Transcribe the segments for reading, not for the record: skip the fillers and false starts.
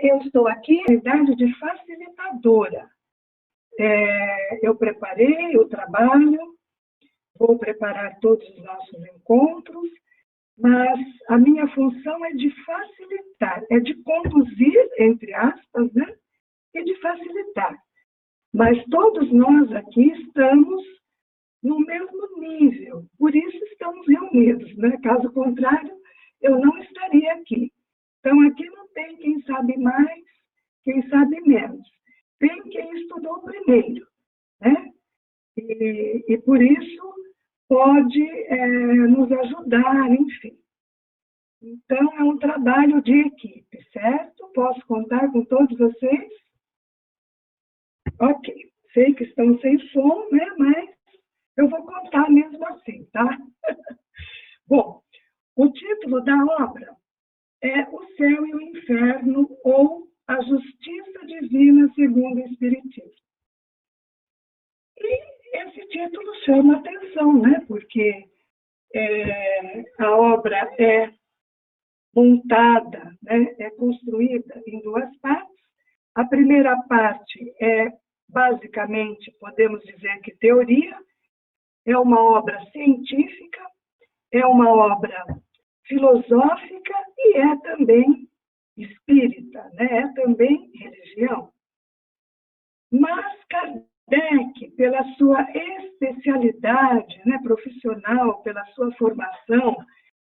eu estou aqui na idade de facilitadora. Eu preparei o trabalho, vou preparar todos os nossos encontros, mas a minha função é de facilitar, é de conduzir, entre aspas, né? E de facilitar. Mas todos nós aqui estamos no mesmo nível, por isso estamos reunidos, né? Caso contrário, eu não estaria aqui. Então, aqui não tem quem sabe mais, quem sabe menos. Tem quem estudou primeiro, né? E por isso pode nos ajudar, enfim. Então, é um trabalho de equipe, certo? Posso contar com todos vocês? Ok. Sei que estão sem som, né? Mas eu vou contar mesmo assim, tá? Bom, o título da obra é O Céu e o Inferno, ou A Justiça Divina segundo o Espiritismo. E esse título chama atenção, né? Porque a obra é montada, né? É construída em duas partes. A primeira parte é, basicamente, podemos dizer que teoria, é uma obra científica, é uma obra filosófica e é também espírita, né? É também religião. Mas Kardec, pela sua especialidade, né, profissional, pela sua formação,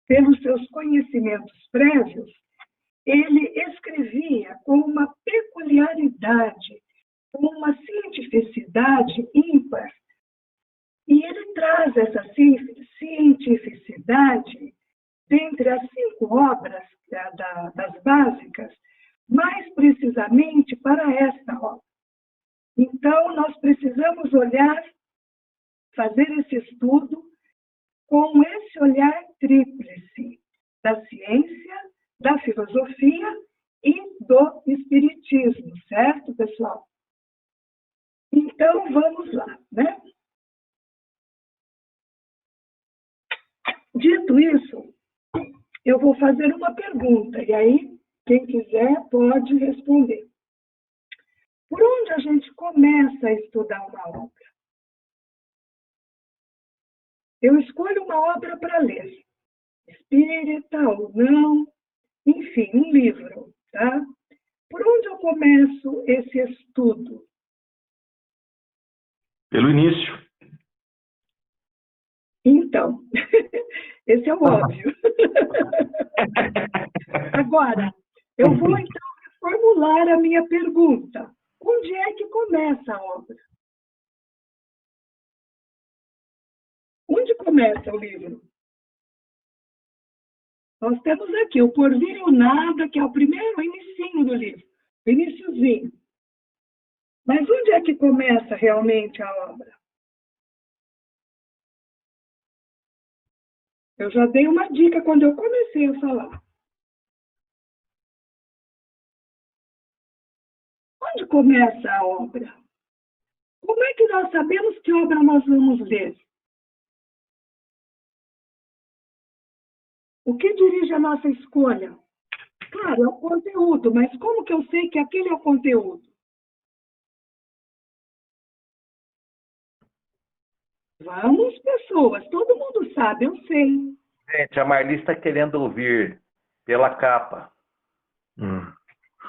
pelos seus conhecimentos prévios, ele escrevia com uma peculiaridade, com uma cientificidade ímpar. E ele traz essa cientificidade dentre as 5 obras das básicas, mais precisamente para esta obra. Então, nós precisamos olhar, fazer esse estudo com esse olhar tríplice da ciência, da filosofia e do espiritismo, certo, pessoal? Então, vamos lá, né? Dito isso, eu vou fazer uma pergunta, e aí, quem quiser pode responder. Por onde a gente começa a estudar uma obra? Eu escolho uma obra para ler, espírita ou não, enfim, um livro, tá? Por onde eu começo esse estudo? Pelo início. Então, esse é o óbvio. Agora, eu vou então formular a minha pergunta. Onde é que começa a obra? Onde começa o livro? Nós temos aqui o Porvir e o Nada, que é o primeiro inicinho do livro, o iniciozinho. Mas onde é que começa realmente a obra? Eu já dei uma dica quando eu comecei a falar. Onde começa a obra? Como é que nós sabemos que obra nós vamos ler? O que dirige a nossa escolha? Claro, é o conteúdo, mas como que eu sei que aquele é o conteúdo? Vamos, pessoas, todo mundo sabe, eu sei. Gente, a Marli está querendo ouvir pela capa.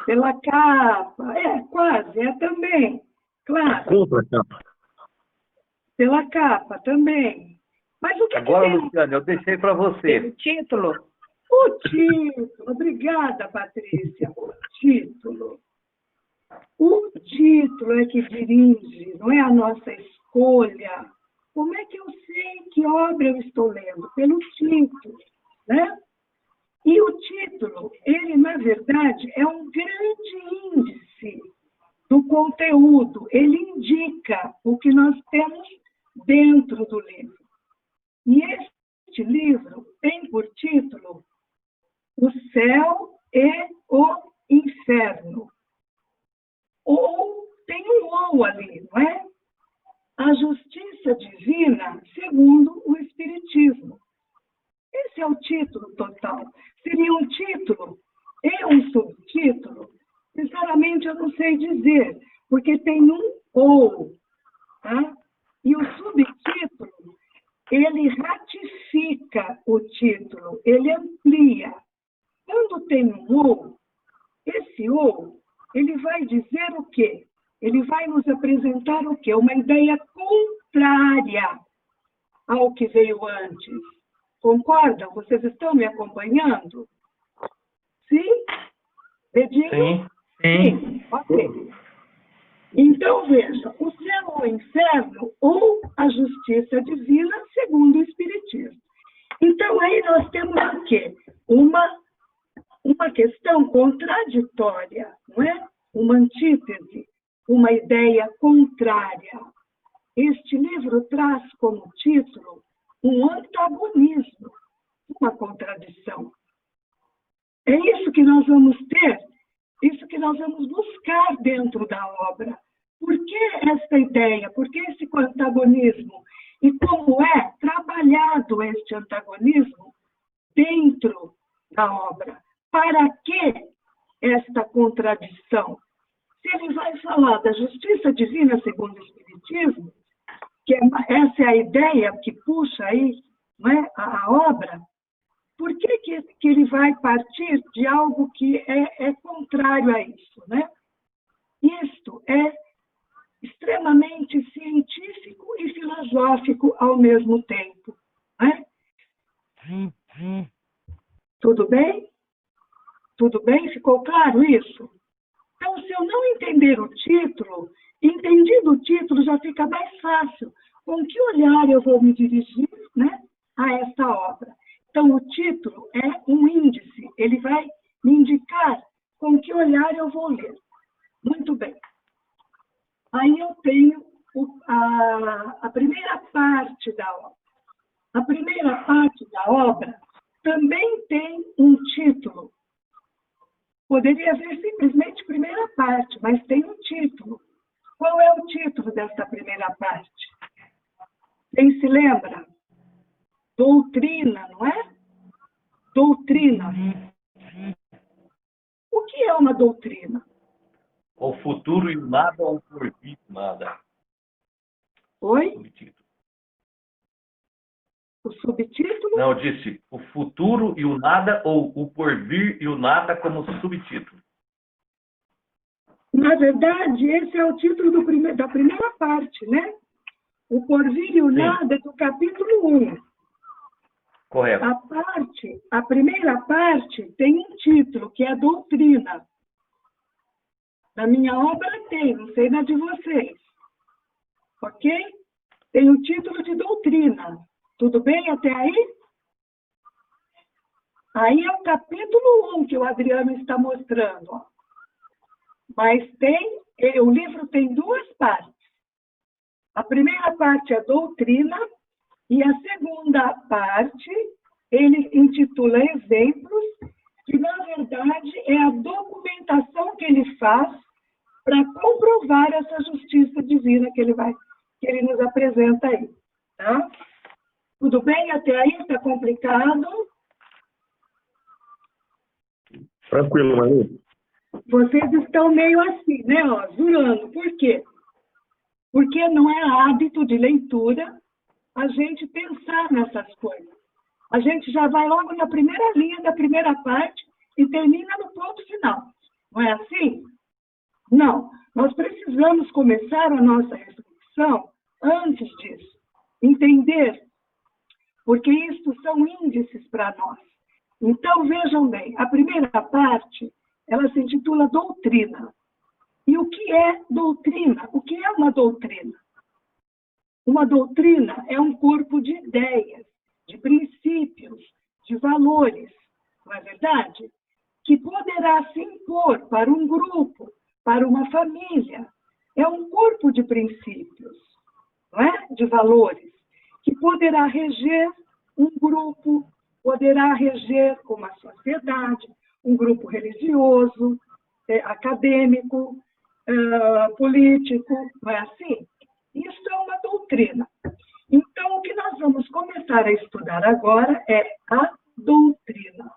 Pela capa, quase, também, claro. Contra a capa. Pela capa também. Mas o que Agora, tem? Luciana, eu deixei para você. O título? O título, obrigada, Patrícia. O título é que dirige, não é a nossa escolha. Como é que eu sei que obra eu estou lendo? Pelo título, né? E o título, ele, na verdade, é um grande índice do conteúdo. Ele indica o que nós temos dentro do livro. E este livro tem por título O Céu e o Inferno. Ou tem um ou ali, não é? A Justiça Divina segundo o Espiritismo. Esse é o título total. Seria um título e um subtítulo Sinceramente, eu não sei dizer, porque tem um ou, tá? E o subtítulo, ele ratifica o título, ele amplia. Quando tem um ou, esse ou, ele vai dizer o quê? Ele vai nos apresentar o quê? Uma ideia contrária ao que veio antes. Concordam? Vocês estão me acompanhando? Sim? Dedinho? Sim. Sim. Ok. Então, veja, o céu ou o inferno ou a justiça divina, segundo o Espiritismo. Então, aí nós temos o quê? Uma questão contraditória, não é? Uma antítese, uma ideia contrária. Este livro traz como título um antagonismo, uma contradição. É isso que nós vamos ter, isso que nós vamos buscar dentro da obra. Por que esta ideia? Por que esse antagonismo? E como é trabalhado este antagonismo dentro da obra? Para que esta contradição? Se ele vai falar da justiça divina segundo o Espiritismo, que essa é a ideia que puxa aí, não é, a obra, por que ele vai partir de algo que é contrário a isso, né? Isto é extremamente científico e filosófico ao mesmo tempo, né? Tudo bem? Tudo bem? Ficou claro isso? Então, se eu não entender o título, entendido o título já fica mais fácil. Com que olhar eu vou me dirigir, né, a esta obra? Então, o título é um índice, ele vai me indicar com que olhar eu vou ler. Muito bem. Aí eu tenho a primeira parte da obra. A primeira parte da obra também tem um título. Poderia ser simplesmente primeira parte, mas tem um título. Qual é o título desta primeira parte? Quem se lembra? Doutrina, não é? Doutrina. O que é uma doutrina? O futuro e o nada ou o porvir e o nada. Oi? Subtítulo. O subtítulo? Não, eu disse o futuro e o nada ou o porvir e o nada como subtítulo. Na verdade, esse é o título da primeira parte, né? O porvir e o nada é do capítulo 1. Correto. A primeira parte tem um título, que é doutrina. Na minha obra tem, não sei na de vocês. Ok? Tem o título de doutrina. Tudo bem até aí? Aí é o capítulo 1 que o Adriano está mostrando. Ó. Mas o livro tem duas partes. A primeira parte é doutrina e a segunda parte ele intitula exemplos, que na verdade é a documentação que ele faz para comprovar essa justiça divina que ele nos apresenta aí. Tá? Tudo bem até aí? Está complicado? Tranquilo, Maria. Vocês estão meio assim, né? Ó, jurando. Por quê? Porque não é hábito de leitura a gente pensar nessas coisas. A gente já vai logo na primeira linha da primeira parte e termina no ponto final. Não é assim? Não. Nós precisamos começar a nossa reflexão antes disso. Entender. Porque isso são índices para nós. Então, vejam bem, a primeira parte, ela se intitula doutrina. E o que é doutrina? O que é uma doutrina? Uma doutrina é um corpo de ideias, de princípios, de valores, não é verdade? Que poderá se impor para um grupo, para uma família. É um corpo de princípios, não é? De valores, que poderá reger um grupo, poderá reger uma sociedade, um grupo religioso, acadêmico, político, não é assim? Isso é uma doutrina. Então, o que nós vamos começar a estudar agora é a doutrina.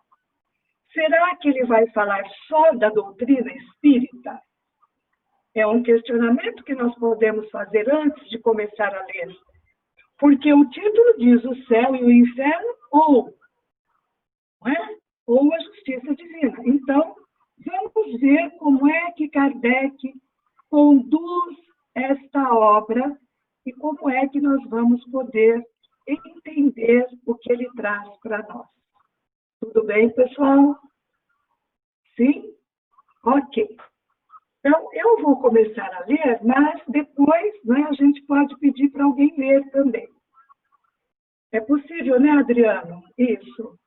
será que ele vai falar só da doutrina espírita? É um questionamento que nós podemos fazer antes de começar a ler. Porque o título diz o céu e o inferno ou, não é? Ou a justiça divina. Então, vamos ver como é que Kardec conduz esta obra e como é que nós vamos poder entender o que ele traz para nós. Tudo bem, pessoal? Sim? Ok. Então, eu vou começar a ler, mas depois, né, a gente pode pedir para alguém ler também. É possível, né, Adriano? Isso.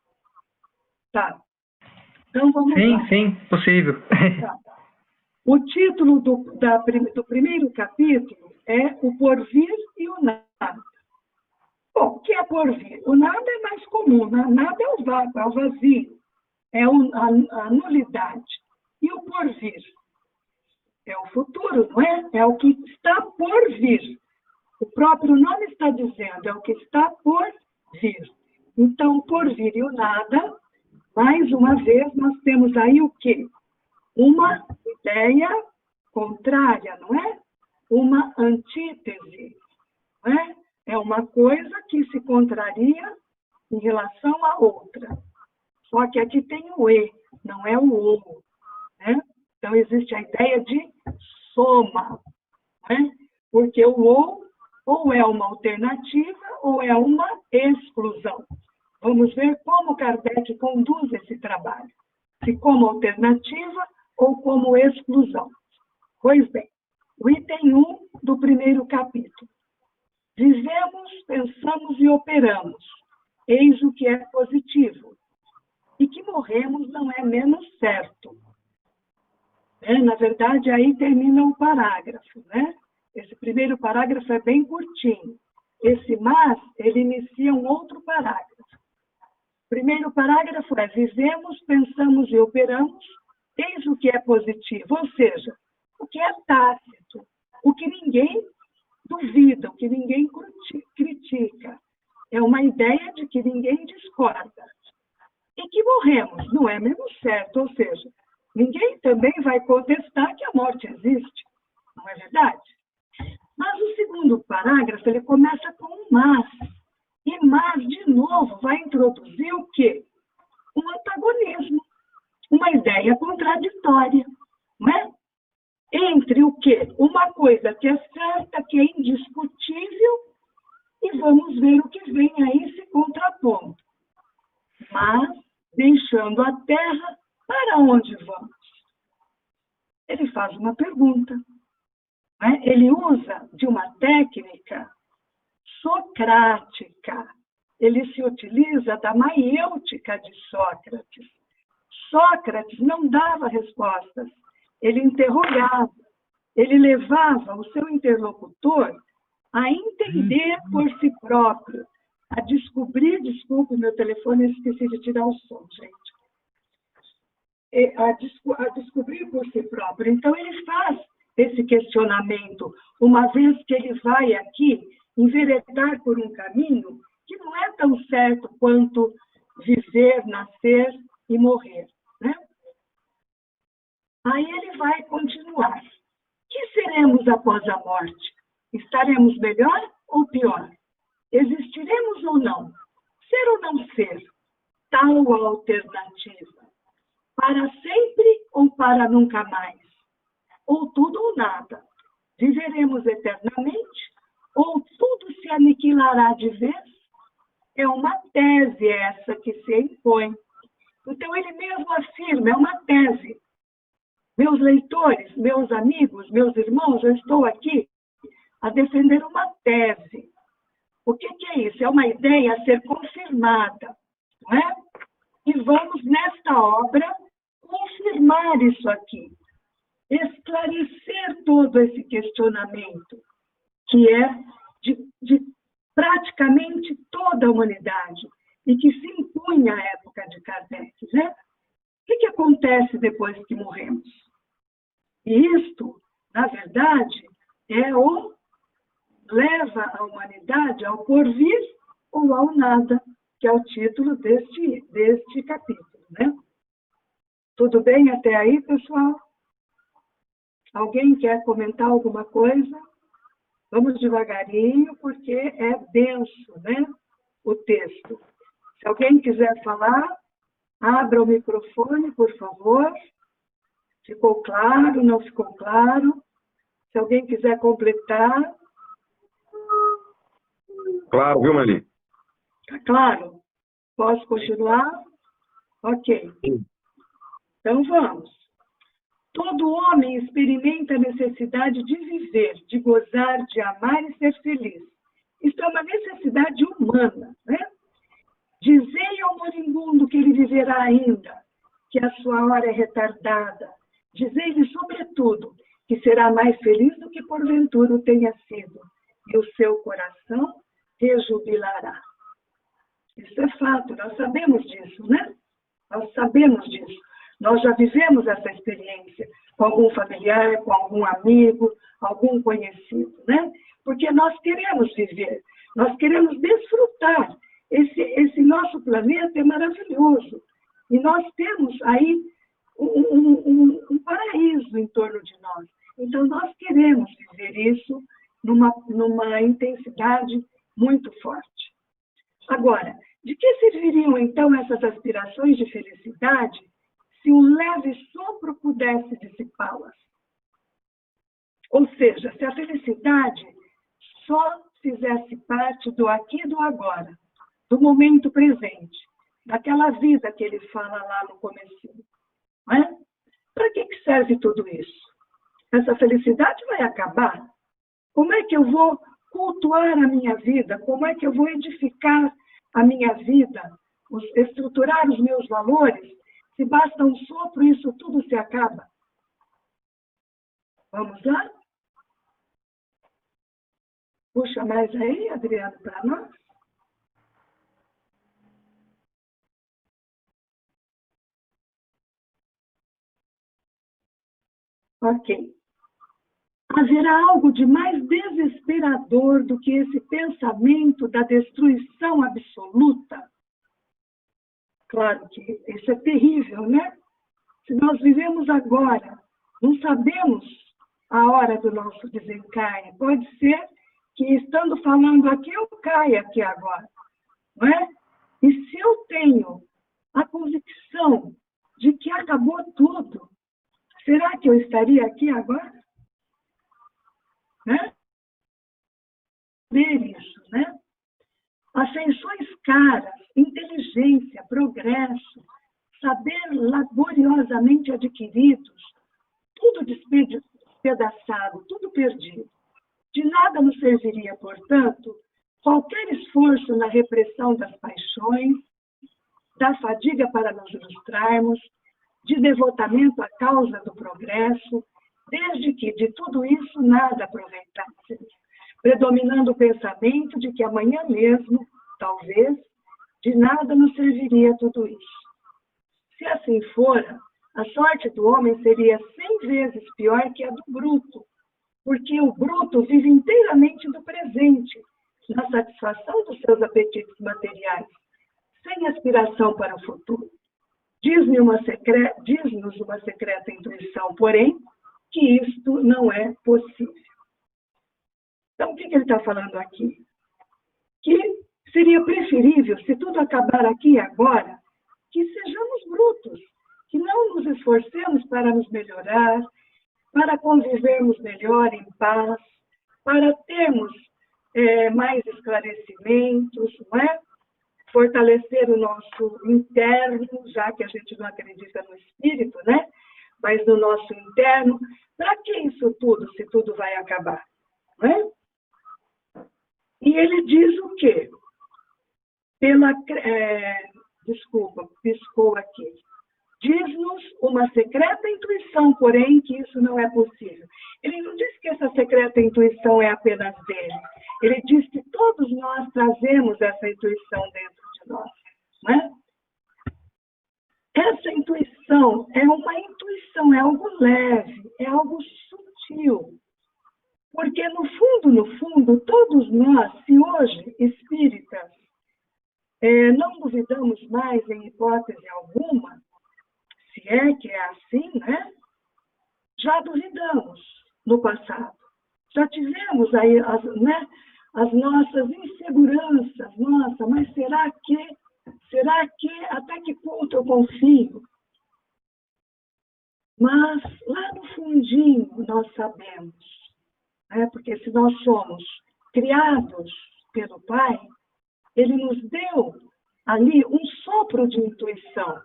Tá. Então, vamos lá. Sim, possível. Tá. O título do primeiro capítulo é O Porvir e o Nada. Bom, o que é porvir? O nada é mais comum, nada é o vácuo, é o vazio, é a nulidade. E o porvir? É o futuro, não é? É o que está por vir. O próprio nome está dizendo, é o que está por vir. Então, o porvir e o nada, mais uma vez, nós temos aí o quê? Uma ideia contrária, não é? Uma antítese, não é? É uma coisa que se contraria em relação à outra. Só que aqui tem o E, não é o O, né? Então, existe a ideia de soma, né? Porque o ou é uma alternativa ou é uma exclusão. Vamos ver como Kardec conduz esse trabalho. Se como alternativa ou como exclusão. Pois bem, o item 1 do primeiro capítulo. Vivemos, pensamos e operamos. Eis o que é positivo. E que morremos não é menos certo. Na verdade, aí termina o parágrafo, né? Esse primeiro parágrafo é bem curtinho. Esse mas, ele inicia um outro parágrafo. O primeiro parágrafo é: vivemos, pensamos e operamos, eis o que é positivo, ou seja, o que é tácito, o que ninguém duvida, o que ninguém critica. É uma ideia de que ninguém discorda. E que morremos, não é mesmo certo, ou seja, ninguém também vai contestar que a morte existe, não é verdade? Mas o segundo parágrafo, ele começa com um mas. E mas, de novo, vai introduzir o quê? Um antagonismo, uma ideia contraditória, não é? Entre o quê? Uma coisa que é certa, que é indiscutível, e vamos ver o que vem aí se contrapondo. Mas, deixando a Terra, para onde vamos? Ele faz uma pergunta. Né? Ele usa de uma técnica socrática. Ele se utiliza da maiêutica de Sócrates. Sócrates não dava respostas, ele interrogava, ele levava o seu interlocutor a entender por si próprio, a descobrir, desculpe, meu telefone, eu esqueci de tirar o som, gente. A descobrir por si próprio. Então, ele faz esse questionamento, uma vez que ele vai aqui enveredar por um caminho que não é tão certo quanto viver, nascer e morrer, né? Aí ele vai continuar. Que seremos após a morte? Estaremos melhor ou pior? Existiremos ou não? Ser ou não ser? Tal alternativa. Para sempre ou para nunca mais? Ou tudo ou nada? Viveremos eternamente? Ou tudo se aniquilará de vez? É uma tese essa que se impõe. Então, ele mesmo afirma, é uma tese. Meus leitores, meus amigos, meus irmãos, eu estou aqui a defender uma tese. O que é isso? É uma ideia a ser confirmada, não é? E vamos, nesta obra, confirmar isso aqui. Esclarecer todo esse questionamento, que é de praticamente toda a humanidade, e que se impunha à época de Kardec, né? O que acontece depois que morremos? E isto, na verdade, leva a humanidade ao porvir ou ao nada, que é o título deste capítulo, né? Tudo bem até aí, pessoal? Alguém quer comentar alguma coisa? Vamos devagarinho, porque é denso, né? O texto. Se alguém quiser falar, abra o microfone, por favor. Ficou claro? Não ficou claro? Se alguém quiser completar. Claro, viu, Marli? Está claro? Posso continuar? Ok. Então vamos. Todo homem experimenta a necessidade de viver, de gozar, de amar e ser feliz. Isso é uma necessidade humana, né? Dizei ao moribundo que ele viverá ainda, que a sua hora é retardada. Dizei-lhe, sobretudo, que será mais feliz do que porventura o tenha sido, e o seu coração rejubilará. Isso é fato, nós sabemos disso, né? Nós sabemos disso. Nós já vivemos essa experiência com algum familiar, com algum amigo, algum conhecido, né? Porque nós queremos viver, nós queremos desfrutar. Esse nosso planeta é maravilhoso. E nós temos aí um paraíso em torno de nós. Então, nós queremos viver isso numa intensidade muito forte. Agora, de que serviriam, então, essas aspirações de felicidade se um leve sopro pudesse dissipá-las? Ou seja, se a felicidade só fizesse parte do aqui e do agora, do momento presente, daquela vida que ele fala lá no comecinho. Não é? Para que serve tudo isso? Essa felicidade vai acabar? Como é que eu vou cultuar a minha vida? Como é que eu vou edificar a minha vida? Estruturar os meus valores? Se basta um sopro, isso tudo se acaba. Vamos lá? Puxa mais aí, Adriano, para nós. Ok. Haverá algo de mais desesperador do que esse pensamento da destruição absoluta? Claro que isso é terrível, né? Se nós vivemos agora, não sabemos a hora do nosso desencarne. Pode ser que, estando falando aqui, eu caia aqui agora, não é? E se eu tenho a convicção de que acabou tudo, será que eu estaria aqui agora? Né? Ver isso, né? Ascensões caras, inteligência, progresso, saber laboriosamente adquiridos, tudo despedaçado, tudo perdido. De nada nos serviria, portanto, qualquer esforço na repressão das paixões, da fadiga para nos ilustrarmos, de devotamento à causa do progresso, desde que de tudo isso nada aproveitássemos, predominando o pensamento de que amanhã mesmo, talvez, de nada nos serviria tudo isso. Se assim fora, a sorte do homem seria 100 vezes pior que a do bruto, porque o bruto vive inteiramente do presente, na satisfação dos seus apetites materiais, sem aspiração para o futuro. Diz-nos uma secreta intuição, porém, que isto não é possível. Então, o que ele está falando aqui? Que seria preferível, se tudo acabar aqui e agora, que sejamos brutos, que não nos esforcemos para nos melhorar, para convivermos melhor em paz, para termos mais esclarecimentos, não é? Fortalecer o nosso interno, já que a gente não acredita no espírito, né? Mas no nosso interno. Para que isso tudo, se tudo vai acabar? Não é? E ele diz o quê? Desculpa, piscou aqui. Diz-nos uma secreta intuição, porém, que isso não é possível. Ele não diz que essa secreta intuição é apenas dele. Ele diz que todos nós trazemos essa intuição dentro de nós. Não é? Essa intuição é uma intuição, é algo leve, é algo sutil. Porque, no fundo, todos nós, se hoje espíritas, não duvidamos mais em hipótese alguma, se que é assim, né? Já duvidamos no passado. Já tivemos aí as nossas inseguranças. Nossa, mas será que, até que ponto eu confio? Mas lá no fundinho nós sabemos, né? Porque se nós somos criados pelo Pai, Ele nos deu ali um sopro de intuição.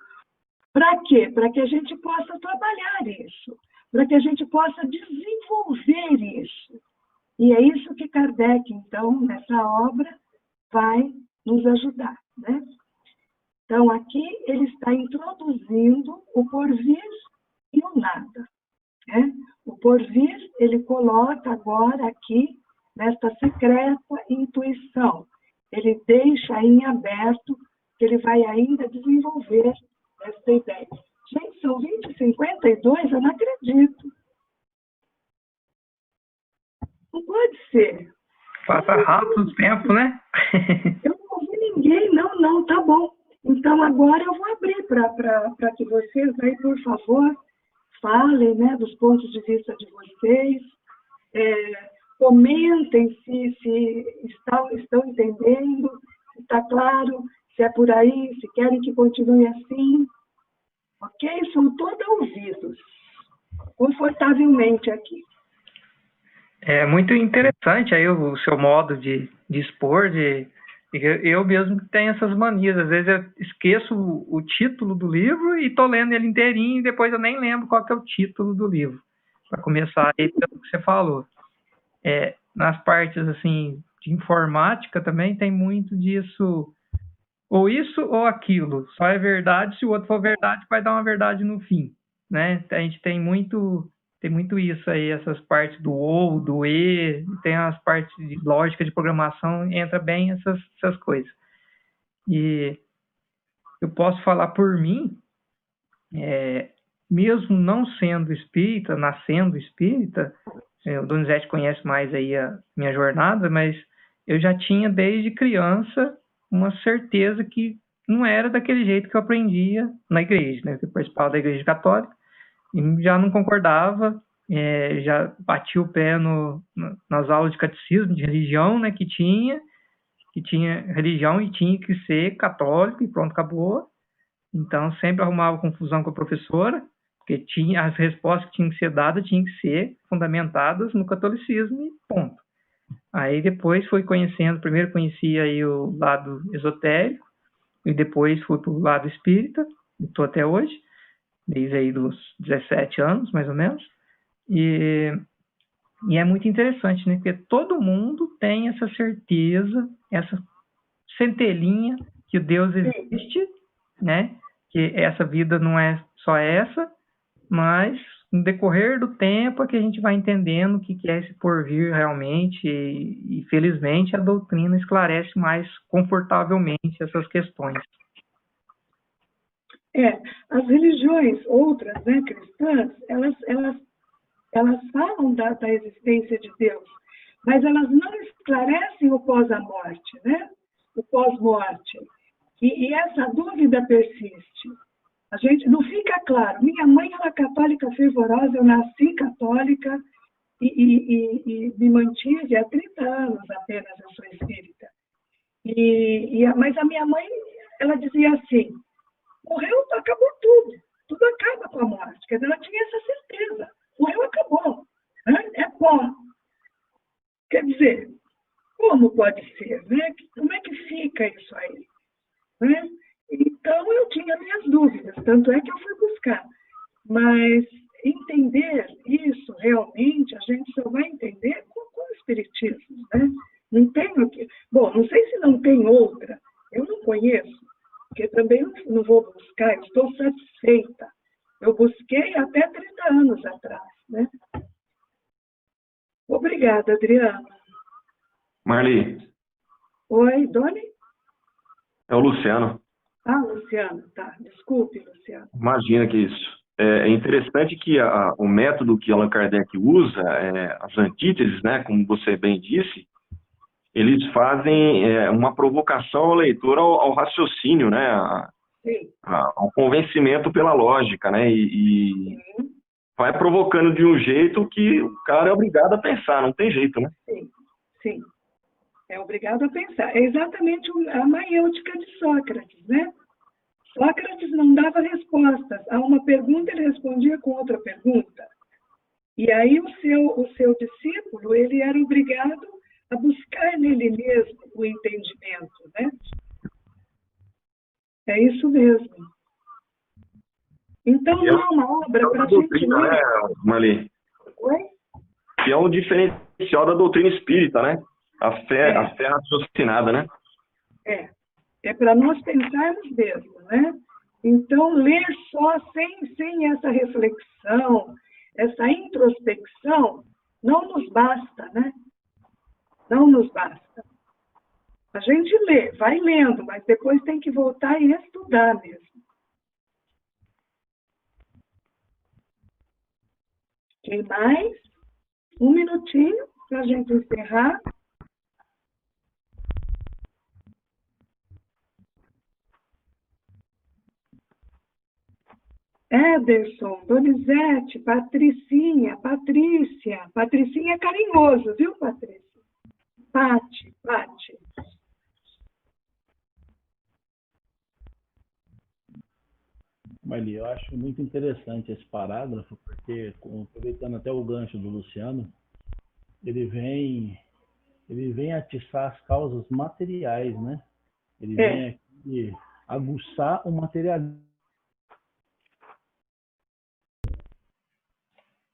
Para quê? Para que a gente possa trabalhar isso, para que a gente possa desenvolver isso. E é isso que Kardec, então, nessa obra, vai nos ajudar, né? Então, aqui ele está introduzindo o porvir e o nada, né? O porvir, ele coloca agora aqui, nesta secreta intuição. Ele deixa em aberto que ele vai ainda desenvolver essa ideia. Gente, são 20h52, eu não acredito. Não pode ser. Passa rápido o tempo, né? Eu não ouvi ninguém, não, tá bom. Então, agora eu vou abrir para que vocês aí, por favor, falem, né, dos pontos de vista de vocês, comentem se estão entendendo, se está claro, se é por aí, se querem que continue assim. Ok? São todos ouvidos, confortavelmente aqui. É muito interessante aí o seu modo de expor, eu mesmo tenho essas manias. Às vezes eu esqueço o título do livro e estou lendo ele inteirinho e depois eu nem lembro qual que é o título do livro. Para começar aí pelo que você falou. Nas partes assim, de informática também tem muito disso, ou isso ou aquilo. Só é verdade se o outro for verdade, vai dar uma verdade no fim, né? A gente tem muito isso aí, essas partes do ou, do e, tem as partes de lógica de programação, entra bem essas coisas. E eu posso falar por mim, mesmo não sendo espírita, nascendo espírita, o Donizete conhece mais aí a minha jornada, mas eu já tinha desde criança uma certeza que não era daquele jeito que eu aprendia na igreja, né? Eu participava da igreja católica e já não concordava, já bati o pé nas aulas de catecismo, de religião, né, que tinha religião e tinha que ser católico e pronto, acabou. Então sempre arrumava confusão com a professora, porque as respostas que tinham que ser dadas tinham que ser fundamentadas no catolicismo e ponto. Aí depois fui conhecendo, primeiro conheci aí o lado esotérico e depois fui para o lado espírita, estou até hoje, desde aí dos 17 anos, mais ou menos. E é muito interessante, né? Porque todo mundo tem essa certeza, essa centelhinha que o Deus existe, né? Que essa vida não é só essa, mas no decorrer do tempo é que a gente vai entendendo o que é esse porvir realmente e felizmente a doutrina esclarece mais confortavelmente essas questões. As religiões outras, né, cristãs, elas falam da existência de Deus, mas elas não esclarecem o pós-morte, né? O pós-morte. E essa dúvida persiste. A gente não fica claro. Minha mãe era católica fervorosa, eu nasci católica e me mantive há 30 anos apenas, eu sou espírita. Mas a minha mãe, ela dizia assim, morreu, acabou tudo. Tudo acaba com a morte. Quer dizer, ela tinha essa certeza. Morreu, acabou. É pó. Quer dizer, como pode ser? Né? Como é que fica isso aí? Né? Então, eu tinha minhas dúvidas. Tanto é que eu fui buscar. Mas entender isso realmente, a gente só vai entender com o espiritismo. Né? Não tenho aqui. Bom, não sei se não tem outra. Eu não conheço. Porque também não vou buscar. Eu estou satisfeita. Eu busquei até 30 anos atrás, né? Obrigada, Adriana. Marli. Oi, Doni? É o Luciano. Luciano, tá. Desculpe, Luciano. Imagina que isso. É interessante que o método que Allan Kardec usa, as antíteses, né, como você bem disse, eles fazem uma provocação ao leitor ao raciocínio, né, sim, ao convencimento pela lógica, né? E sim, vai provocando de um jeito que o cara é obrigado a pensar, não tem jeito, né? sim, sim. É obrigado a pensar. É exatamente a maiêutica de Sócrates, né? Sócrates não dava respostas. A uma pergunta, ele respondia com outra pergunta. E aí o seu discípulo, ele era obrigado a buscar nele mesmo o entendimento, né? É isso mesmo. Então, E é não é uma obra para uma a gente doutrina, né, ler. Marli? Oi? Que é um diferencial da doutrina espírita, né? A fé É. raciocinada, né? É para nós pensarmos mesmo, né? Então, ler só sem essa reflexão, essa introspecção, não nos basta, né? Não nos basta. A gente lê, vai lendo, mas depois tem que voltar e estudar mesmo. Quem mais? Um minutinho para a gente encerrar. Ederson, Donizete, Patricinha, Patrícia. Patricinha é carinhoso, viu, Patrícia? Pati. Marli, eu acho muito interessante esse parágrafo, porque, aproveitando até o gancho do Luciano, ele vem atiçar as causas materiais, né? Ele vem aqui aguçar o materialismo.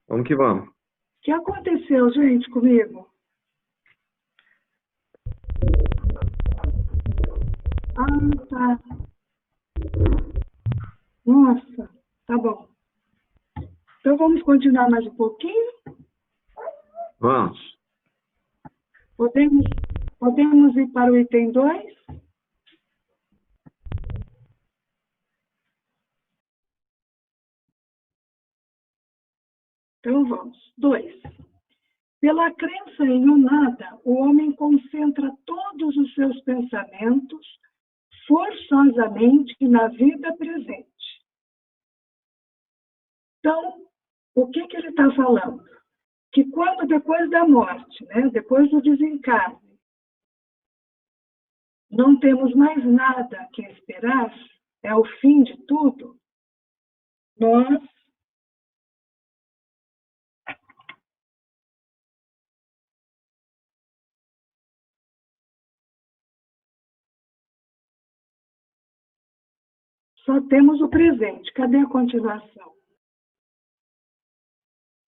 Vamos que vamos. O que aconteceu, gente, comigo? Ah, tá. Nossa, tá bom. Então vamos continuar mais um pouquinho? Vamos. Podemos ir para o item 2? Então vamos. 2. Pela crença em um nada, o homem concentra todos os seus pensamentos forçosamente na vida presente. Então, o que ele está falando? Que quando depois da morte, né, depois do desencarne, não temos mais nada que esperar, é o fim de tudo, nós só temos o presente. Cadê a continuação?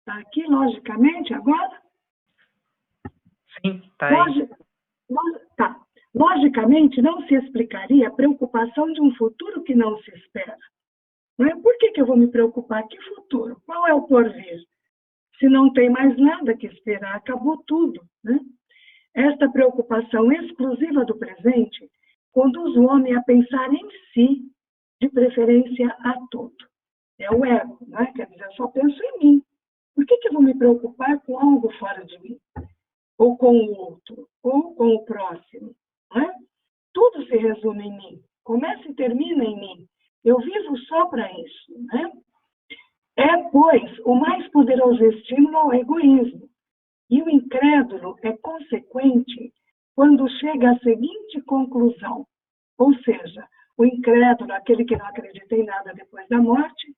Está aqui, logicamente, agora? Sim, tá aí. Tá. Logicamente, não se explicaria a preocupação de um futuro que não se espera. Não é? Por que eu vou me preocupar? Que futuro? Qual é o porvir? Se não tem mais nada que esperar, acabou tudo. Né? Esta preocupação exclusiva do presente conduz o homem a pensar em si, de preferência a todo. É o ego, né? Quer dizer, eu só penso em mim. Por que eu vou me preocupar com algo fora de mim? Ou com o outro? Ou com o próximo? Né? Tudo se resume em mim. Começa e termina em mim. Eu vivo só para isso. Né? É, pois, o mais poderoso estímulo ao egoísmo. E o incrédulo é consequente quando chega à seguinte conclusão. Ou seja, o incrédulo, aquele que não acredita em nada depois da morte,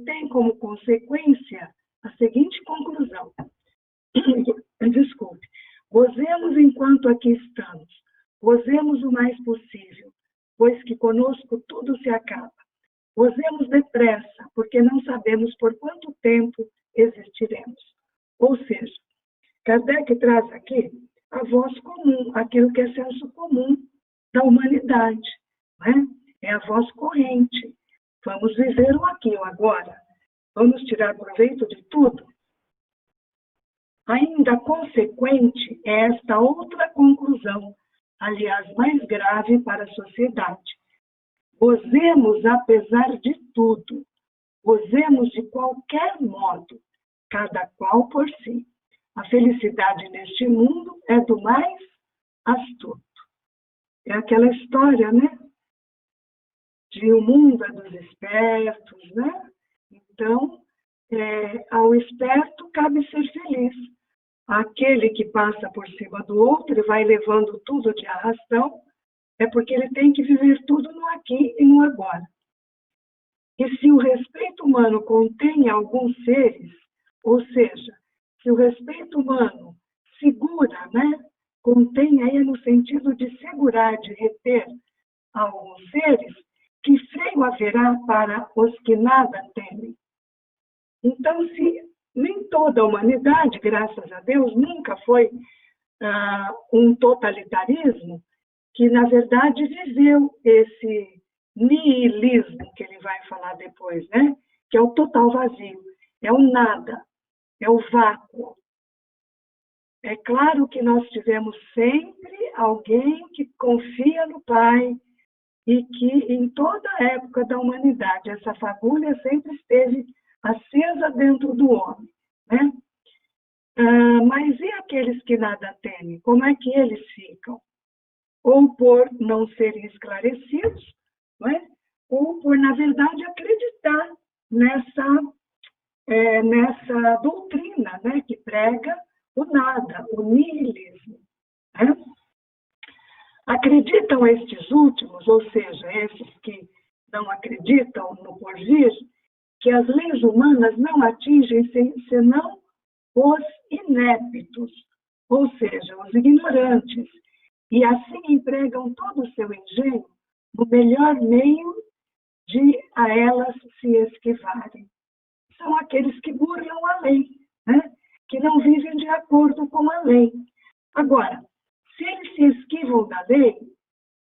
tem como consequência a seguinte conclusão. Desculpe. Gozemos enquanto aqui estamos. Gozemos o mais possível, pois que conosco tudo se acaba. Gozemos depressa, porque não sabemos por quanto tempo existiremos. Ou seja, Kardec traz aqui a voz comum, aquilo que é senso comum da humanidade. Né? É a voz corrente. Vamos viver o aqui, o agora. Vamos tirar proveito de tudo. Ainda consequente é esta outra conclusão, aliás, mais grave para a sociedade. Gozemos apesar de tudo. Gozemos de qualquer modo, cada qual por si. A felicidade neste mundo é do mais astuto. É aquela história, né? de o mundo é dos espertos, né? Então, ao esperto cabe ser feliz. Aquele que passa por cima do outro e vai levando tudo de arrastão, é porque ele tem que viver tudo no aqui e no agora. E se o respeito humano contém alguns seres, ou seja, se o respeito humano segura, né, contém aí no sentido de segurar, de reter alguns seres, que freio haverá para os que nada temem? Então, se nem toda a humanidade, graças a Deus, nunca foi um totalitarismo, que, na verdade, viveu esse niilismo que ele vai falar depois, né? Que é o total vazio, é o nada, é o vácuo. É claro que nós tivemos sempre alguém que confia no Pai e que, em toda a época da humanidade, essa fagulha sempre esteve acesa dentro do homem, né? Mas e aqueles que nada temem? Como é que eles ficam? Ou por não serem esclarecidos, não é? Ou por, na verdade, acreditar nessa doutrina, né, que prega o nada, o niilismo. Né? Acreditam estes últimos, ou seja, esses que não acreditam no porvir, que as leis humanas não atingem senão os ineptos, ou seja, os ignorantes, e assim empregam todo o seu engenho no melhor meio de a elas se esquivarem. São aqueles que burlam a lei, né? Que não vivem de acordo com a lei. Agora, se eles se esquivam da lei,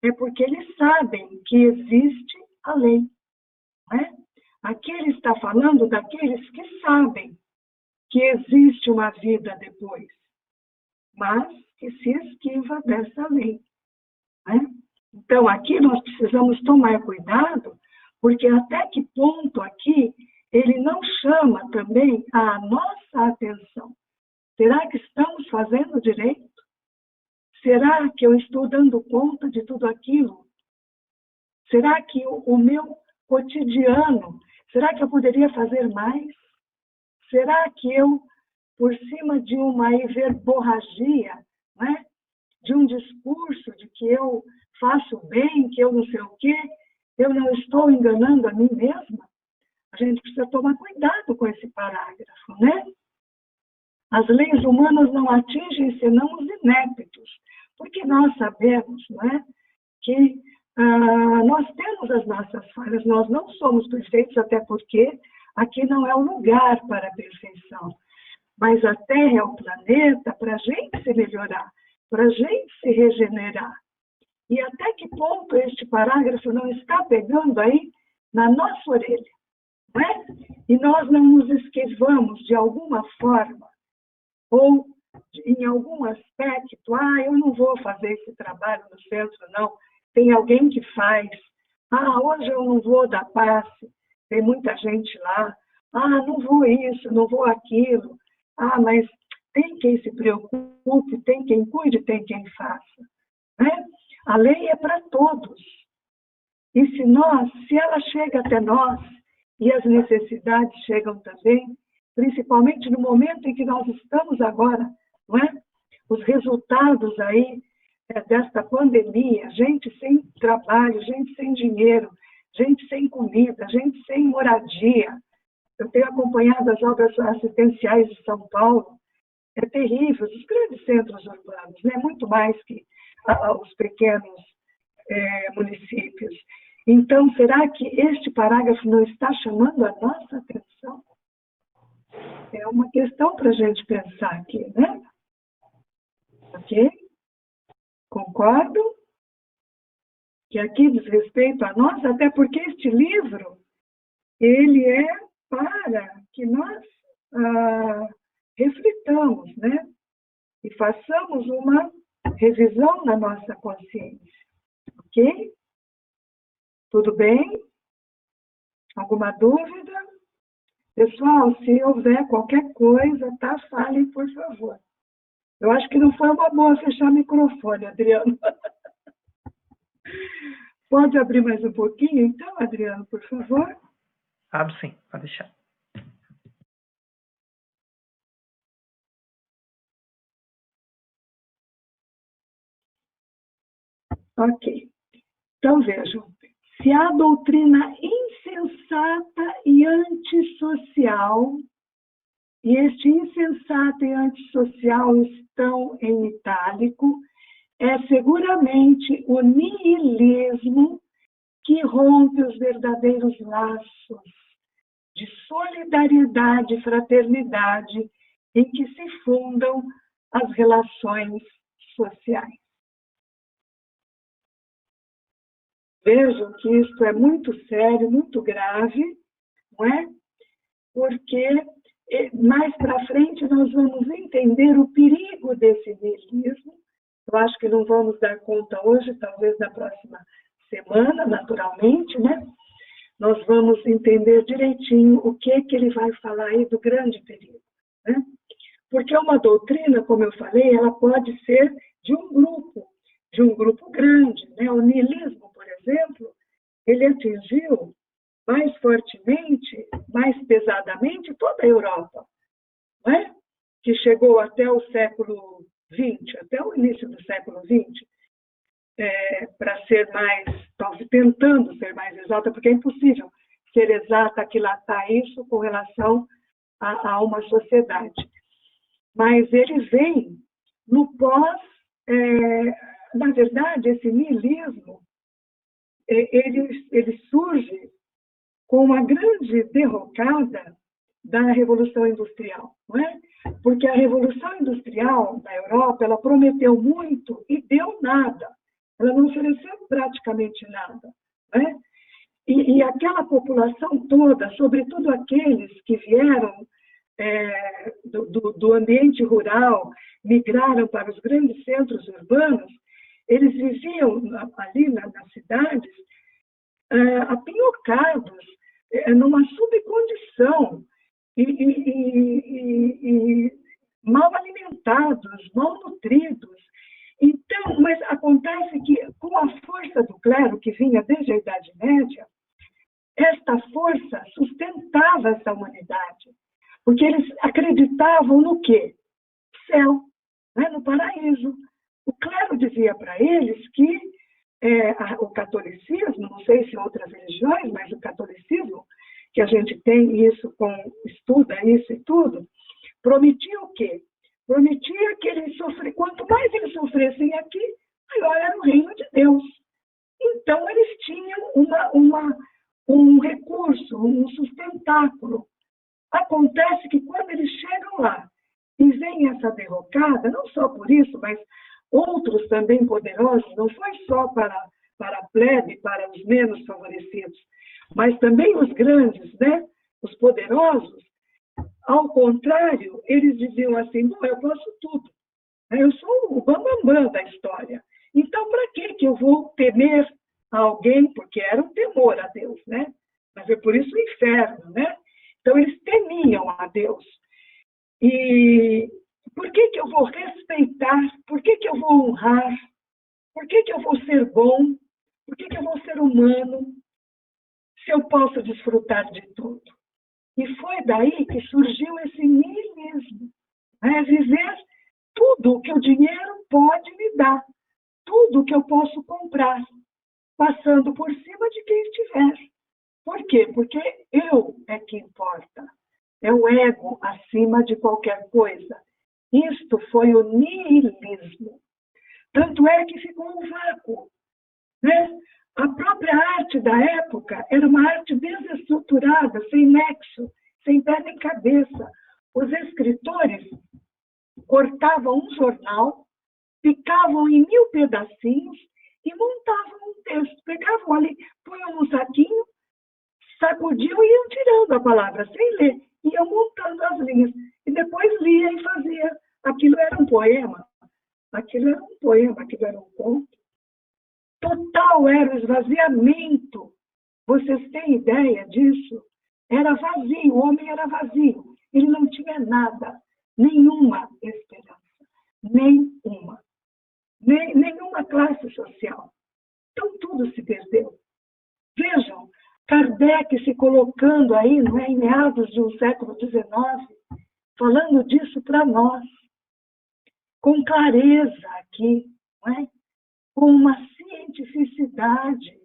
é porque eles sabem que existe a lei. Né? Aqui ele está falando daqueles que sabem que existe uma vida depois, mas que se esquiva dessa lei. Né? Então, aqui nós precisamos tomar cuidado, porque até que ponto aqui ele não chama também a nossa atenção. Será que estamos fazendo direito? Será que eu estou dando conta de tudo aquilo? Será que o meu cotidiano, será que eu poderia fazer mais? Será que eu, por cima de uma verborragia, né, de um discurso de que eu faço bem, que eu não sei o quê, eu não estou enganando a mim mesma? A gente precisa tomar cuidado com esse parágrafo, né? As leis humanas não atingem senão os ineptos, porque nós sabemos, não é, que nós temos as nossas falhas, nós não somos perfeitos, até porque aqui não é o lugar para a perfeição. Mas a Terra é o planeta para a gente se melhorar, para a gente se regenerar. E até que ponto este parágrafo não está pegando aí na nossa orelha, não é? E nós não nos esquivamos de alguma forma, ou em algum aspecto, eu não vou fazer esse trabalho no centro, não. Tem alguém que faz. Hoje eu não vou dar passe, tem muita gente lá. Não vou isso, não vou aquilo. Mas tem quem se preocupe, tem quem cuide, tem quem faça. Né? A lei é para todos. E se ela chega até nós, e as necessidades chegam também, principalmente no momento em que nós estamos agora, não é? Os resultados aí desta pandemia, gente sem trabalho, gente sem dinheiro, gente sem comida, gente sem moradia. Eu tenho acompanhado as obras assistenciais de São Paulo, é terrível, os grandes centros urbanos, né? Muito mais que os pequenos municípios. Então, será que este parágrafo não está chamando a nossa atenção? É uma questão para a gente pensar aqui, né? Ok? Concordo? Que aqui diz respeito a nós, até porque este livro, ele é para que nós reflitamos, né? E façamos uma revisão na nossa consciência. Ok? Tudo bem? Alguma dúvida? Pessoal, se houver qualquer coisa, tá? Falem, por favor. Eu acho que não foi uma boa fechar o microfone, Adriano. Pode abrir mais um pouquinho, então, Adriano, por favor? Abro sim, pode deixar. Ok. Então, vejam. Se a doutrina insensata e antissocial, e este insensato e antissocial estão em itálico, é seguramente o niilismo que rompe os verdadeiros laços de solidariedade e fraternidade em que se fundam as relações sociais. Vejam que isto é muito sério, muito grave, não é? Porque mais para frente nós vamos entender o perigo desse niilismo. Eu acho que não vamos dar conta hoje, talvez na próxima semana, naturalmente, né? Nós vamos entender direitinho o que ele vai falar aí do grande perigo, né? Porque uma doutrina, como eu falei, ela pode ser de um grupo grande, né? O niilismo, por exemplo, ele atingiu mais fortemente, mais pesadamente toda a Europa, não é? Que chegou até o século XX, até o início do século XX, para ser mais, talvez tentando ser mais exata, porque é impossível ser exata, aquilatar isso com relação a uma sociedade. Mas ele vem no pós, na verdade, esse niilismo, ele surge com uma grande derrocada da Revolução Industrial, não é? Porque a Revolução Industrial na Europa, ela prometeu muito e deu nada. Ela não ofereceu praticamente nada, né? E aquela população toda, sobretudo aqueles que vieram do ambiente rural, migraram para os grandes centros urbanos, eles viviam ali nas cidades apinhocados, numa subcondição, e mal alimentados, mal nutridos. Então, mas acontece que, com a força do clero, que vinha desde a Idade Média, esta força sustentava essa humanidade, porque eles acreditavam no quê? Céu, né? No paraíso. O clero dizia para eles que o catolicismo, não sei se outras religiões, mas o catolicismo, que a gente tem isso, estuda isso e tudo, prometia o quê? Prometia que eles quanto mais eles sofressem aqui, maior era o reino de Deus. Então, eles tinham um recurso, um sustentáculo. Acontece que quando eles chegam lá e vem essa derrocada, não só por isso, mas outros também poderosos, não foi só para a plebe, para os menos favorecidos, mas também os grandes, né? Os poderosos. Ao contrário, eles diziam assim, bom, eu posso tudo. Eu sou o bambambam da história. Então, para que eu vou temer a alguém? Porque era um temor a Deus, né? Mas é por isso o inferno, né? Então, eles temiam a Deus. E por que eu vou respeitar? Por que eu vou honrar? Por que eu vou ser bom? Por que eu vou ser humano? Se eu posso desfrutar de tudo. E foi daí que surgiu esse niilismo. Viver tudo o que o dinheiro pode me dar. Tudo o que eu posso comprar. Passando por cima de quem estiver. Por quê? Porque eu é que importa. É o ego acima de qualquer coisa. Isto foi o niilismo. Tanto é que ficou um vácuo, né? A própria arte da época era uma arte desestruturada, sem nexo, sem pé nem cabeça. Os escritores cortavam um jornal, picavam em 1000 pedacinhos e montavam um texto. Pegavam ali, punham num saquinho, sacudiam e iam tirando a palavra, sem ler. Iam montando as linhas. E depois lia e fazia. Aquilo era um poema. Aquilo era um poema, aquilo era um conto. Total era o esvaziamento. Vocês têm ideia disso? Era vazio, o homem era vazio. Ele não tinha nada, nenhuma esperança, nenhuma. Nenhuma classe social. Então tudo se perdeu. colocando aí, não é, em meados do século XIX, falando disso para nós, com clareza aqui, não é? Com uma cientificidade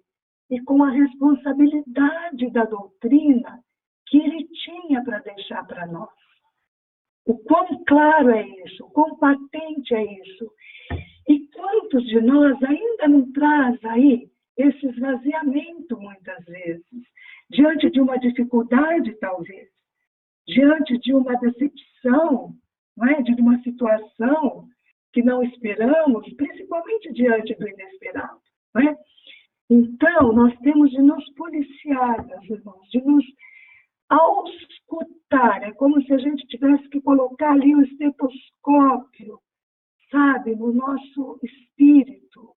e com a responsabilidade da doutrina que ele tinha para deixar para nós. O quão claro é isso, o quão patente é isso. E quantos de nós ainda não traz aí esse esvaziamento, muitas vezes, diante de uma dificuldade, talvez, diante de uma decepção, não é? De uma situação que não esperamos, principalmente diante do inesperado. Não é? Então, nós temos de nos policiar, meus irmãos, de nos auscultar. É como se a gente tivesse que colocar ali o estetoscópio, sabe, no nosso espírito,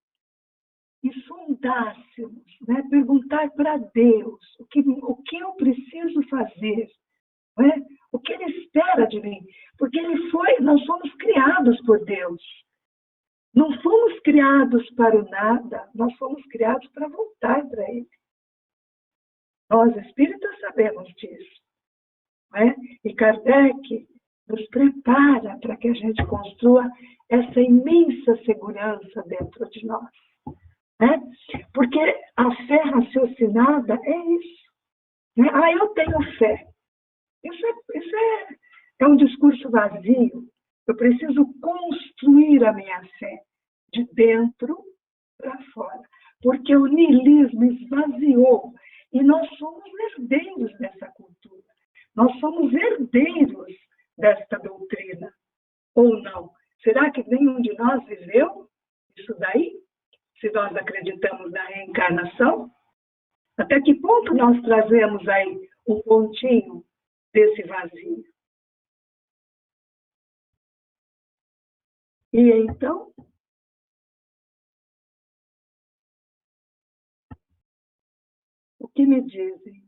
e sondássemos, né? Perguntar para Deus o que eu preciso fazer, né? O que Ele espera de mim, porque nós fomos criados por Deus. Não fomos criados para o nada, nós fomos criados para voltar para Ele. Nós, espíritas, sabemos disso. Né? E Kardec nos prepara para que a gente construa essa imensa segurança dentro de nós. Né? Porque a fé raciocinada é isso. Né? Eu tenho fé. Isso é um discurso vazio. Eu preciso construir a minha fé de dentro para fora. Porque o niilismo esvaziou e nós somos herdeiros dessa cultura. Nós somos herdeiros desta doutrina. Ou não? Será que nenhum de nós viveu isso daí? Se nós acreditamos na reencarnação? Até que ponto nós trazemos aí um pontinho desse vazio? E então, o que me dizem?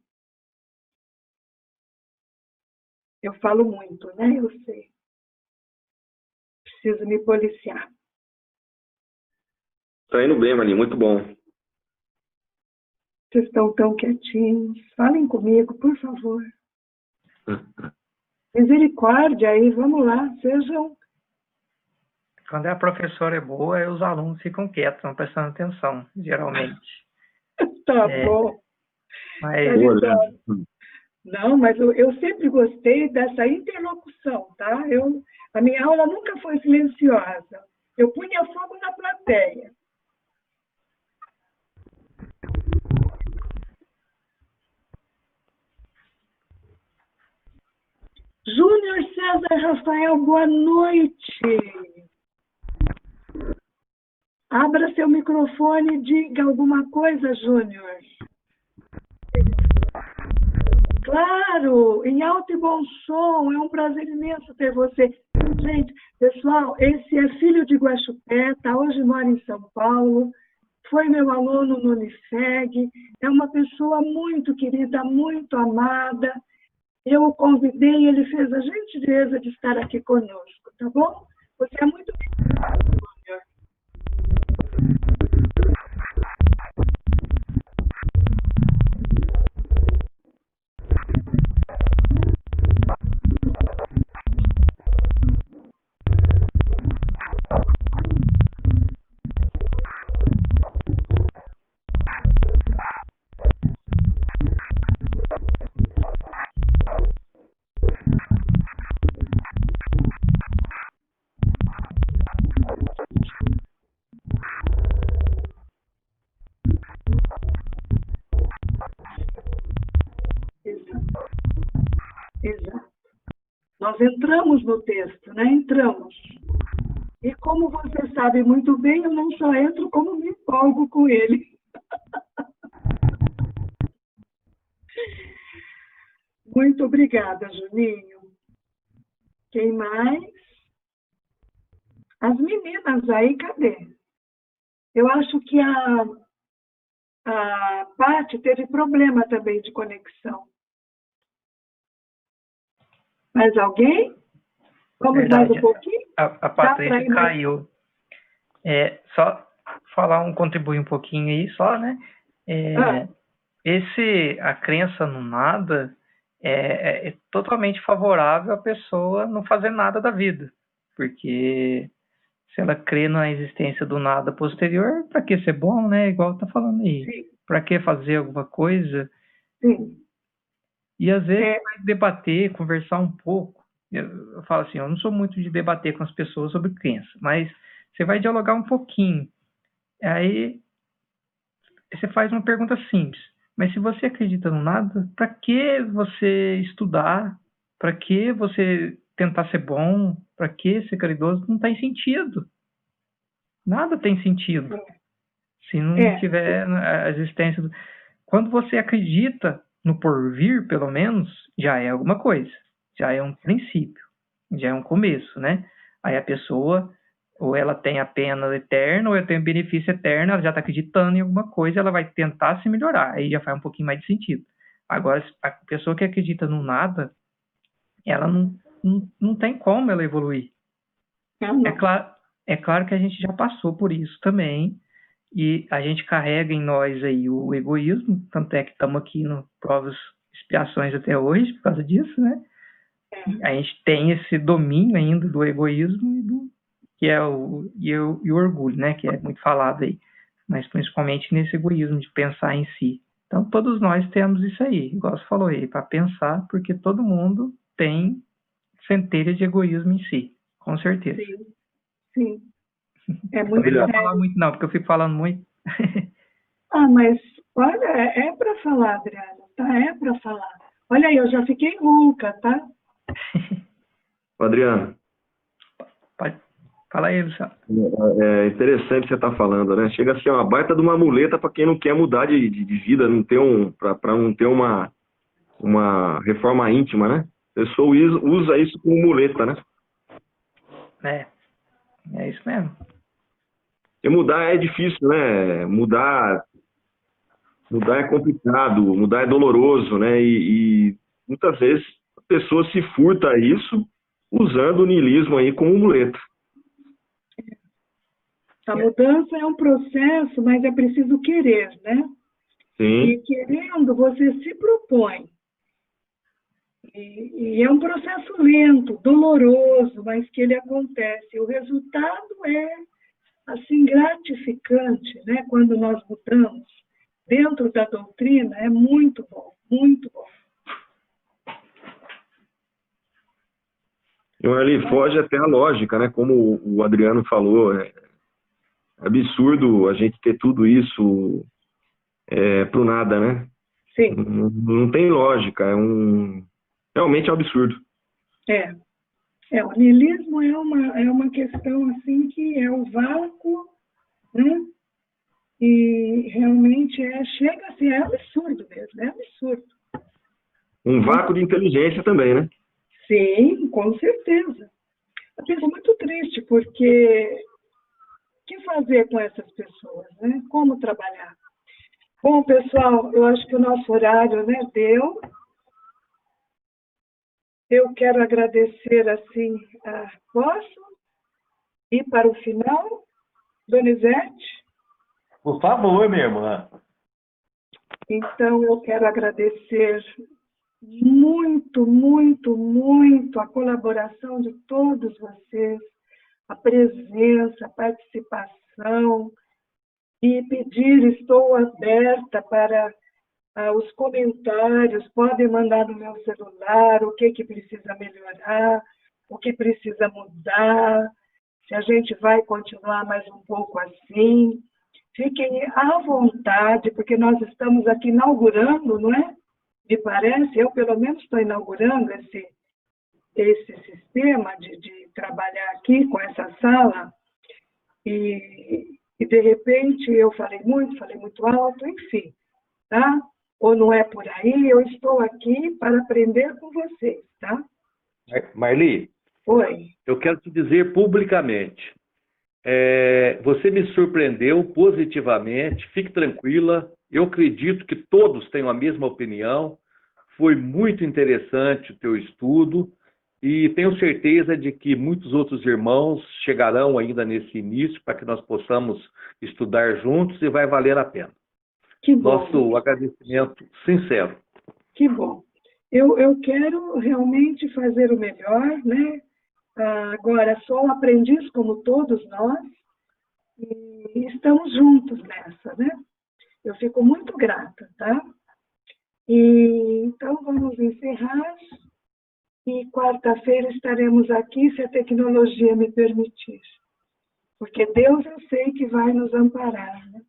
Eu falo muito, né? Eu sei. Preciso me policiar. Está indo bem, Marli, muito bom. Vocês estão tão quietinhos. Falem comigo, por favor. Misericórdia aí, vamos lá, sejam... Quando a professora é boa, os alunos ficam quietos, não prestando atenção, geralmente. Tá bom. Mas... Não, mas eu sempre gostei dessa interlocução, tá? A minha aula nunca foi silenciosa. Eu punha fogo na plateia. Júnior César Rafael, boa noite. Abra seu microfone e diga alguma coisa, Júnior. Claro, em alto e bom som, é um prazer imenso ter você. Gente, pessoal, esse é filho de Guaxupé, tá? Hoje mora em São Paulo, foi meu aluno no Unifeg, é uma pessoa muito querida, muito amada. Eu o convidei e ele fez a gentileza de estar aqui conosco, tá bom? Você é muito bem-vindo, Júnior. Exato. Nós entramos no texto, né? Entramos. E como você sabe muito bem, eu não só entro, como me empolgo com ele. Muito obrigada, Juninho. Quem mais? As meninas aí, cadê? Eu acho que a Paty teve problema também de conexão. Mais alguém? Vamos Verdade. mais um pouquinho? A Patrícia caiu. Só contribuir um pouquinho aí, só, né? a crença no nada é totalmente favorável à pessoa não fazer nada da vida. Porque se ela crê na existência do nada posterior, para que ser bom, né? Igual tá falando aí. Para que fazer alguma coisa? Sim. E às vezes vai debater, conversar um pouco. Eu falo assim, eu não sou muito de debater com as pessoas sobre crença, mas você vai dialogar um pouquinho. Aí você faz uma pergunta simples. Mas se você acredita no nada, para que você estudar? Para que você tentar ser bom? Para que ser caridoso? Não tem sentido. Nada tem sentido. Se não tiver a existência... Quando você acredita no porvir, pelo menos, já é alguma coisa. Já é um princípio. Já é um começo, né? Aí a pessoa, ou ela tem a pena eterna, ou ela tem o benefício eterno, ela já está acreditando em alguma coisa, ela vai tentar se melhorar. Aí já faz um pouquinho mais de sentido. Agora, a pessoa que acredita no nada, ela não tem como ela evoluir. É claro que a gente já passou por isso também, e a gente carrega em nós aí o egoísmo, tanto é que estamos aqui no Provas e Expiações até hoje, por causa disso, né? A gente tem esse domínio ainda do egoísmo que é o orgulho, né? Que é muito falado aí, mas principalmente nesse egoísmo de pensar em si. Então, todos nós temos isso aí, igual você falou aí, para pensar, porque todo mundo tem centelha de egoísmo em si, com certeza. Sim. É muito não vou falar muito não, porque eu fico falando muito. Mas olha, é para falar, Adriano, tá? É para falar. Olha aí, eu já fiquei rouca, tá? Adriano. Pode. Fala aí, Luciano. É interessante o que você está falando, né? Chega a ser uma baita de uma muleta para quem não quer mudar de vida, não ter para não ter uma reforma íntima, né? A pessoa usa isso como muleta, né? É isso mesmo. E mudar é difícil, né? Mudar é complicado, mudar é doloroso, né? E muitas vezes a pessoa se furta a isso usando o niilismo aí como muleta. A mudança é um processo, mas é preciso querer, né? Sim. E querendo, você se propõe. E é um processo lento, doloroso, mas que ele acontece. O resultado é, assim, gratificante, né? Quando nós mudamos. Dentro da doutrina, é muito bom, muito bom. Ali foge até a lógica, né? Como o Adriano falou, é absurdo a gente ter tudo isso pro nada, né? Sim. Não tem lógica, realmente é um absurdo. O niilismo é uma questão assim que é o vácuo, né? E realmente chega a ser absurdo mesmo, é absurdo. Um vácuo de inteligência também, né? Sim, com certeza. A pessoa é muito triste, porque o que fazer com essas pessoas, né? Como trabalhar? Bom, pessoal, eu acho que o nosso horário, né, deu. Eu quero agradecer, assim, posso ir para o final, Donizete? Por favor, minha irmã. Então, eu quero agradecer muito, muito, muito a colaboração de todos vocês, a presença, a participação, e estou aberta para os comentários, podem mandar no meu celular o que precisa melhorar, o que precisa mudar, se a gente vai continuar mais um pouco assim. Fiquem à vontade, porque nós estamos aqui inaugurando, não é? Me parece, eu pelo menos estou inaugurando esse sistema de trabalhar aqui com essa sala, e de repente eu falei muito alto, enfim, tá? Ou não é por aí, eu estou aqui para aprender com vocês, tá? Marli, Oi. eu quero te dizer publicamente, você me surpreendeu positivamente, fique tranquila, eu acredito que todos tenham a mesma opinião, foi muito interessante o teu estudo e tenho certeza de que muitos outros irmãos chegarão ainda nesse início para que nós possamos estudar juntos e vai valer a pena. Que bom. Nosso agradecimento sincero. Que bom. Eu quero realmente fazer o melhor, né? Agora, sou um aprendiz como todos nós e estamos juntos nessa, né? Eu fico muito grata, tá? E, então, vamos encerrar e quarta-feira estaremos aqui, se a tecnologia me permitir. Porque Deus, eu sei que vai nos amparar, né?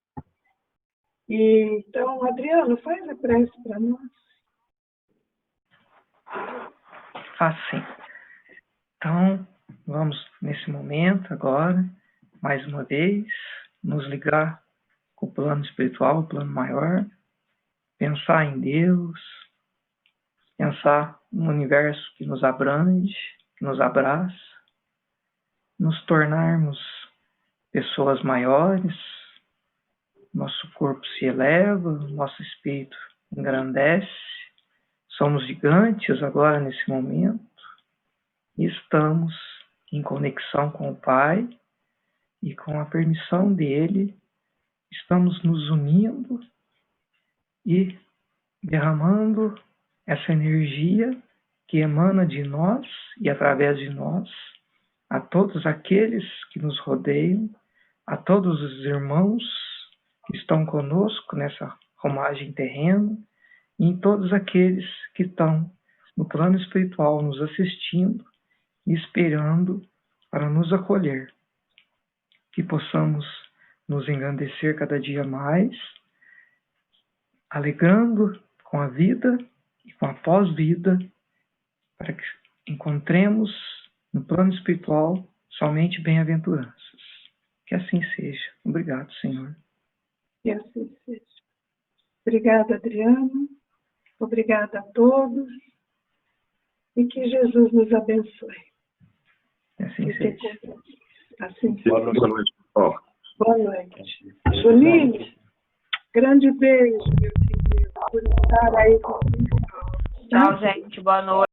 E, então, Adriano, faz a prece para nós. Assim. Então, vamos, nesse momento, agora, mais uma vez, nos ligar com o plano espiritual, o plano maior, pensar em Deus, pensar no universo que nos abrange, que nos abraça, nos tornarmos pessoas maiores, nosso corpo se eleva, nosso espírito engrandece, somos gigantes agora nesse momento, e estamos em conexão com o Pai, e com a permissão dele, estamos nos unindo e derramando essa energia que emana de nós e através de nós a todos aqueles que nos rodeiam, a todos os irmãos que estão conosco nessa romagem terrena e em todos aqueles que estão no plano espiritual nos assistindo e esperando para nos acolher. Que possamos nos engrandecer cada dia mais, alegrando com a vida e com a pós-vida, para que encontremos no plano espiritual somente bem-aventuranças. Que assim seja. Obrigado, Senhor. Que assim seja. Obrigada, Adriano. Obrigada a todos. E que Jesus nos abençoe. Que assim seja. Assim seja. Boa noite, pessoal. Boa noite. Julinho, grande beijo, meu querido, por estar aí comigo. Tchau, gente. Boa noite.